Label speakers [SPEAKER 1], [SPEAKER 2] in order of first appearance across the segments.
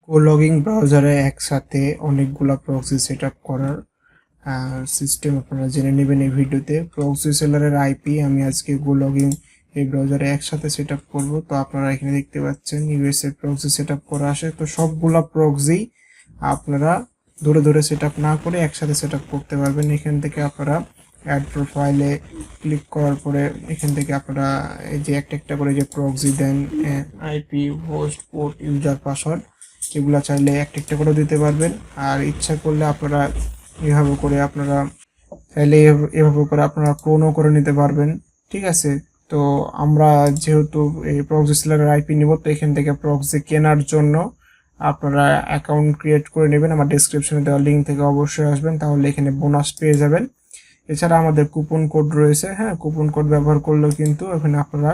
[SPEAKER 1] Logging ব্রাউজারে একসাথে অনেকগুলা প্রক্সি সেট আপ করার সিস্টেম আপনারা জেনে নেবেন এই ভিডিওতে। প্রক্সি সেলারের আইপি আমি আজকে লগিং এই ব্রাউজারে একসাথে সেট আপ করবো। তো আপনারা এখানে দেখতে পাচ্ছেন ইউএসএ প্রক্সি সেট আপ করা আসে। তো সবগুলা প্রক্সি আপনারা ধরে ধরে সেট আপ না করে একসাথে সেট আপ করতে পারবেন। এখান থেকে আপনারা অ্যাড প্রোফাইলে ক্লিক করার পরে এখান থেকে আপনারা এই যে একটা একটা করে যে প্রক্সি দেন, IP, host, port, user, password, এগুলা চাইলে একটা একটা করে দিতে পারবেন। আর ইচ্ছা করলে আপনারা এভাবে করে আপনারা ক্লোনও করে নিতে পারবেন। ঠিক আছে, তো আমরা যেহেতু এই প্রক্সি সেলারের আইপি নিব, তো এখান থেকে প্রক্সি কেনার জন্য আপনারা অ্যাকাউন্ট ক্রিয়েট করে নেবেন। আমার ডেসক্রিপশনে দেওয়া লিঙ্ক থেকে অবশ্যই আসবেন, তাহলে এখানে বোনাস পেয়ে যাবেন। এছাড়া আমাদের কুপন কোড রয়েছে, কুপন কোড ব্যবহার করলেও কিন্তু এখানে আপনারা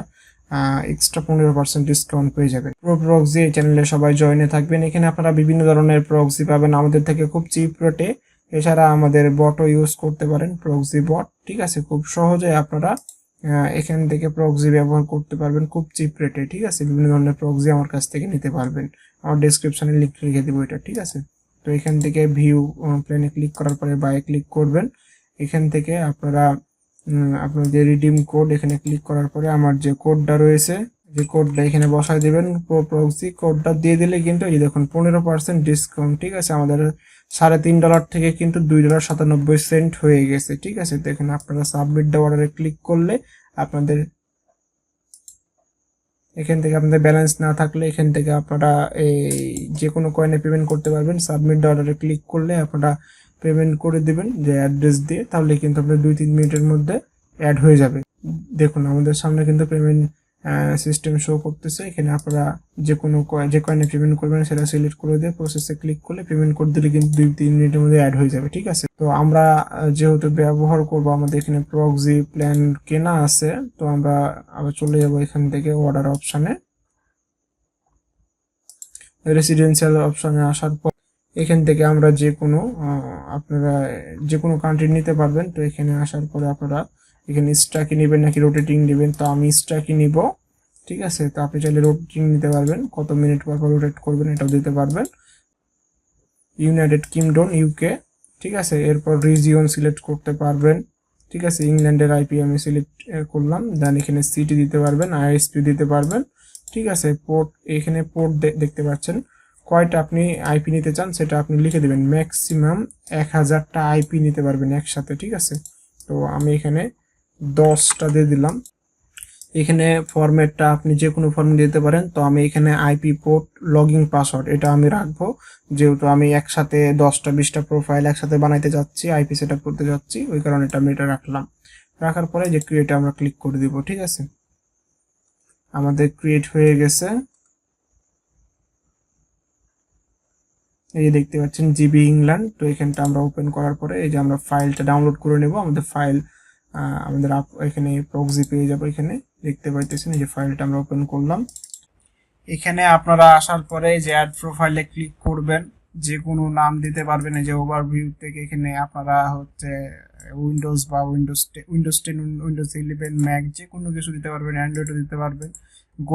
[SPEAKER 1] এক্সট্রা 15% ডিসকাউন্ট পেয়ে যাবেন। প্রক্সি এই চ্যানেলে সবাই জয়েনে থাকবেন। এখানে আপনারা বিভিন্ন ধরনের প্রক্সি পাবেন আমাদের থেকে খুব চিপ রেটে। এছাড়া আমাদের বটও ইউজ করতে পারেন, প্রক্সি বট। ঠিক আছে, খুব সহজে আপনারা এখান থেকে প্রক্সি ব্যবহার করতে পারবেন খুব চিপ রেটে। ঠিক আছে, বিভিন্ন ধরনের প্রক্সি আমার কাছ থেকে নিতে পারবেন। আমার ডেসক্রিপশনে লিঙ্ক রেখে দেবো এটা। ঠিক আছে, তো এখান থেকে ভিউ প্ল্যানে ক্লিক করার পরে বাই ক্লিক করবেন। এখান থেকে আপনারা আপনাদের রিডিম কোড এখানে ক্লিক করার পরে আমার যে কোডটা রয়েছে, যে কোডটা এখানে বসায় দেবেন। প্রক্সি কোডটা দিয়ে দিলে কিন্তু এই দেখুন 15% ডিসকাউন্ট। ঠিক আছে, আমাদের $3.5 থেকে কিন্তু $2.97 হয়ে গেছে। ঠিক আছে, তো এখানে আপনারা সাবমিট দ্য অর্ডারে ক্লিক করলে আপনাদের এখান থেকে আপনাদের ব্যালেন্স না থাকলে এখান থেকে আপনারা এই যে কোনো কয়েনে পেমেন্ট করতে পারবেন। সাবমিট দ্য অর্ডারে ক্লিক করলে আপনারা পেমেন্ট করে দেবেন যে অ্যাড্রেস দিয়ে, তাহলে কিন্তু আপনার 2-3 মিনিটের মধ্যে অ্যাড হয়ে যাবে। দেখুন আমাদের সামনে কিন্তু পেমেন্ট সিস্টেম শো করতেছে। এখানে আপনারা যে কয়েনে পেমেন্ট করবেন সেটা সিলেক্ট করে দিয়ে প্রসেসে ক্লিক করলে পেমেন্ট করে দিলে কিন্তু 2-3 মিনিটের মধ্যে অ্যাড হয়ে যাবে। ঠিক আছে, তো আমরা যেহেতু ব্যবহার করব, আমাদের এখানে প্রক্সি প্ল্যান কেনা আছে, তো আমরা আবার চলে যাব এখান থেকে অর্ডার অপশানে। রেসিডেন্সিয়াল অপশানে আসার পর এখান থেকে আমরা আপনারা যে কোনো কান্ট্রি নিতে পারবেন। তো এখানে আসার পরে আপনারা এখানে স্ট্রাকি নেবেন নাকি রোটেটিং নেবেন, তো আমি স্ট্রাকি নিব। ঠিক আছে, তো আপনি চাইলে রোটেটিং নিতে পারবেন, কত মিনিট পর রোটেট করবেন এটাও দিতে পারবেন। United kingdom, UK. ঠিক আছে, এরপর রিজিয়ন সিলেক্ট করতে পারবেন। ঠিক আছে, ইংল্যান্ডের আইপি আমি সিলেক্ট করলাম, দেন এখানে সিটি দিতে পারবেন, আইএসপি দিতে পারবেন। ঠিক আছে, পোর্ট, এখানে পোর্ট দেখতে পাচ্ছেন, কয়টা আপনি আইপি নিতে চান সেটা আপনি লিখে দেবেন। ম্যাক্সিমাম 1000টা আইপি নিতে পারবেন একসাথে। ঠিক আছে, তো আমি এখানে 10টা দিয়ে দিলাম। এখানে ফরম্যাটটা আপনি যে কোনো ফরম্যাট দিতে পারেন। তো আমি এখানে আইপি পোর্ট লগইন পাসওয়ার্ড এটা আমি রাখবো, যেহেতু আমি একসাথে 10টা-20টা প্রোফাইল একসাথে বানাইতে যাচ্ছি, আইপি সেট আপ করতে যাচ্ছি, ওই কারণে আমি এটা রাখলাম। রাখার পরে যে ক্রিয়েটে আমরা ক্লিক করে দিব। ঠিক আছে, আমাদের ক্রিয়েট হয়ে গেছে। এই যে দেখতে পাচ্ছেন জিবি ইংল্যান্ড। তো এখানটা আমরা ওপেন করার পরে এই যে আমরা ফাইলটা ডাউনলোড করে নেব। আমাদের ফাইল আমাদের এখানে প্রক্সি পেয়ে যাবো। এখানে দেখতে পাইতেছেন এই যে ফাইলটা আমরা ওপেন করলাম। এখানে আপনারা আসার পরে যে অ্যাড প্রোফাইলে ক্লিক করবেন, যে কোনো নাম দিতে পারবেন। এই যে ওভারভিউ থেকে এখানে আপনারা উইন্ডোজ বা উইন্ডোজ 10, উইন্ডোজ 11, ম্যাক যে কোনো কিছু দিতে পারবেন, অ্যান্ড্রয়েডও দিতে পারবেন,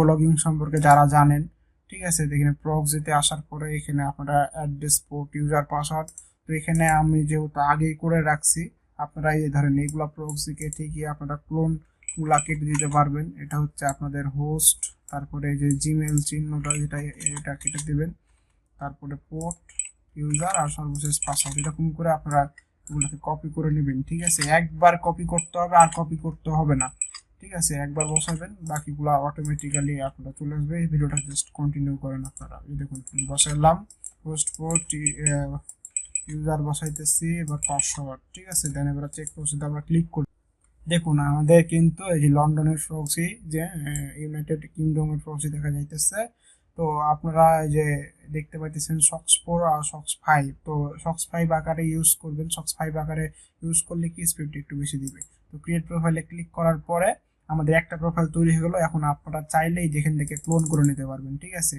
[SPEAKER 1] লগইন সম্পর্কে যারা জানেন। ঠিক আছে, এখানে প্রক্সিতে আসার পরে এখানে আপনারা অ্যাড্রেস, পোর্ট, ইউজার, পাসওয়ার্ড। তো এখানে আমি যেহেতু আগেই করে রাখছি, আপনারা এই ধরেন এইগুলা প্রক্সিকে ঠিকই আপনারা ক্লোন গুলা কেটে দিতে পারবেন। এটা হচ্ছে আপনাদের হোস্ট, তারপরে যে জিমেল চিহ্নটা যেটা এটা কেটে দিবেন, তারপরে পোর্ট, ইউজার আর সর্বশেষ পাসওয়ার্ড। এরকম করে আপনারা এগুলোকে কপি করে নেবেন। ঠিক আছে, একবার কপি করতে হবে, আর কপি করতে হবে না। ঠিক আছে, একবার বসাবেন, বাকিগুলো অটোমেটিক্যালি আপনারা চলে আসবে। এই ভিডিওটা জাস্ট কন্টিনিউ করেন আপনারা। এই দেখুন বসাইলাম, হোস্ট, পোর্ট, ইউজার বসাইতেছি, এবার পাসওয়ার্ড। ঠিক আছে, দেন এবার চেক প্রসিড আমরা ক্লিক করি। দেখুন আমাদের কিন্তু এই যে লন্ডনের প্রক্সি, যে ইউনাইটেড কিংডমের প্রক্সি দেখা যাইতেছে। তো আপনারা এই যে দেখতে পাইতেছেন সক্স 4 আর সক্স 5। তো সক্স 5 আকারে ইউজ করবেন। সক্স 5 আকারে ইউজ করলে কি স্পিড একটু বেশি দিবে। তো ক্রিয়েট প্রোফাইলে ক্লিক করার পরে আমাদের একটা প্রোফাইল তৈরি হয়ে গেল। এখন আপনারা চাইলেই যেখান থেকে ক্লোন করে নিতে পারবেন। ঠিক আছে,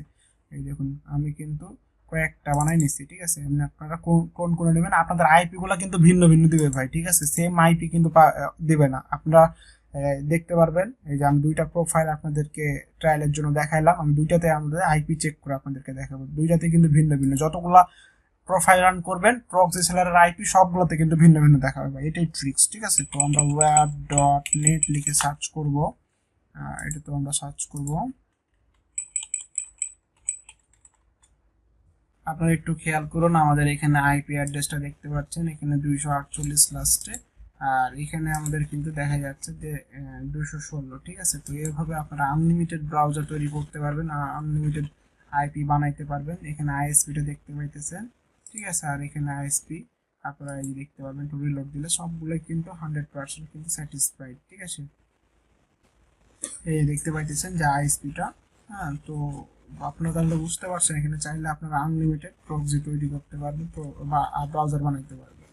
[SPEAKER 1] এই দেখুন আমি কিন্তু কয়েকটা বানাই নিচ্ছি। ঠিক আছে, এমনি আপনারা ক্লোন করে নেবেন। আপনাদের আইপি গুলা কিন্তু ভিন্ন ভিন্ন দিবে ভাই। ঠিক আছে, সেম আইপি কিন্তু দিবে না। আপনারা
[SPEAKER 2] দেখতে পারবেন। এই যে আমি দুইটা প্রোফাইল আপনাদেরকে ট্রায়ালের জন্য দেখাইলাম, আমি দুইটাতে আমাদের আইপি চেক করে আপনাদেরকে দেখাবো। দুইটাতে কিন্তু ভিন্ন ভিন্ন, যতগুলা প্রোফাইল রান করবেন প্রক্সি সেলারের আইপি সবগুলোতে কিন্তু ভিন্ন ভিন্ন দেখাবে ভাই, এটাই ট্রিক্স। ঠিক আছে, তো আমরা web.net লিখে সার্চ করব, এটা তো আমরা সার্চ করব। আপনারা একটু খেয়াল করুন, আমাদের এখানে আইপি অ্যাড্রেসটা দেখতে পাচ্ছেন, এখানে 248 লাস্টে, আর এখানে আমাদের কিন্তু দেখা যাচ্ছে যে 216। ঠিক আছে, তো এইভাবে আপনারা আনলিমিটেড ব্রাউজার তৈরি করতে পারবেন, আনলিমিটেড আইপি বানাইতে পারবেন। এখানে আইএসপিটা দেখতে পাইতেছেন। ঠিক আছে, আর এখানে আইএসপি আপনারা এই দেখতে পারবেন, টু রিলোড দিলে সবগুলোই কিন্তু 100% কিন্তু স্যাটিসফাইড। ঠিক আছে, এই দেখতে পাইতেছেন যে আইএসপিটা। হ্যাঁ, তো আপনারা তাহলে বুঝতে পারছেন, এখানে চাইলে আপনারা আনলিমিটেড প্রক্সি তৈরি করতে পারবেন বা ব্রাউজার বানাইতে পারবেন।